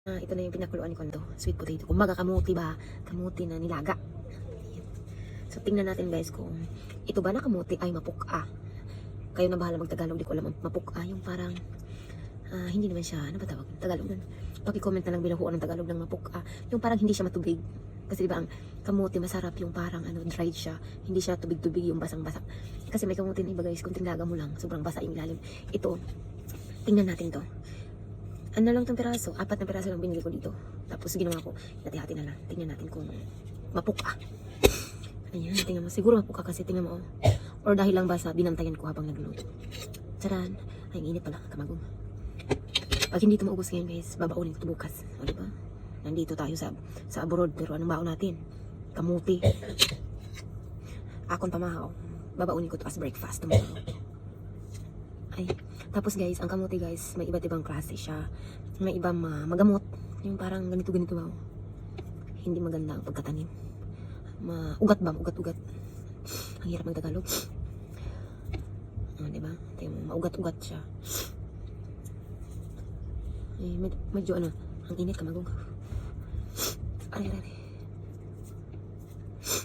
Ito na yung pinakuluan ko nito, sweet potato. Kumbaga kamuti ba? Kamuti na nilaga. So tingnan natin guys kung ito ba na kamuti ay mapuka. Kayo na bahala mag-Tagalog, di ko alam mapuka. Yung parang hindi naman siya, ano ba tawag? Tagalog nun. Paki-comment na lang binuhuan ng Tagalog ng mapuka. Yung parang hindi siya matubig. Kasi diba ang kamuti masarap yung parang dried siya. Hindi siya tubig-tubig yung basang-basa. Kasi may kamuti na iba guys, kung tinglaga mo lang, sobrang basa yung ilalim. Ito, tingnan natin to. Ano lang tong piraso? 4 na piraso lang binili ko dito. Tapos ginawa ko, hati-hati na lang. Tingnan natin kung mapuka. Ayan, tingnan mo. Siguro mapuka kasi tingnan mo. Or dahil lang ba sa binantayan ko habang nagluluto. Charan. Ay, ang init pala. Kamagong. Pag hindi ito maubos ngayon guys, babaunin ko ito bukas. O diba? Nandito tayo sa abroad. Pero anong baon natin? Kamuti. Akon pamahaw. Babaunin ko ito as breakfast tomorrow. Ay, tapos guys, ang kamuti guys, may iba't ibang klase siya. May ibang magamot. Yung parang ganito-ganito ba. Hindi maganda ang pagkatanim. Ugat ba? Ugat-ugat. Ang hirap mag-Tagalog. Diba? Maugat-ugat siya. Eh, medyo ang init kamagong. Ay.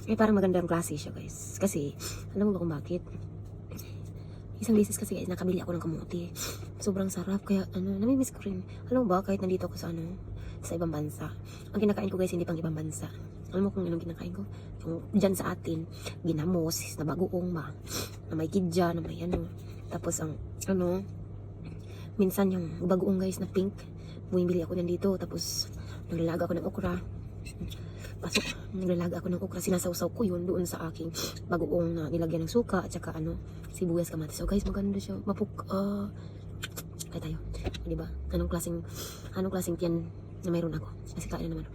Eh, parang maganda ang klase siya guys. Kasi, alam mo ba kung bakit? Isang beses kasi guys, nakabili ako ng kamuti. Sobrang sarap, kaya namimiss ko rin. Alam mo ba, kahit nandito ako sa ibang bansa, ang kinakain ko guys, hindi pang ibang bansa. Alam mo kung anong kinakain ko? Yung dyan sa atin, ginamos, na bagoong ba, na may kidja, na may Tapos minsan yung bagoong guys na pink, bumibili ako nandito, tapos naglalaga ako ng okra. Naglalaga ako ng okra, sinasawsaw ko yun doon sa aking bagoong na nilagyan ng suka at saka sibuyas, kamatis. So guys, maganda siya, mapuka. Kaya tayo, di ba? Anong klaseng tiyan na mayroon ako? Kasi kain na naman.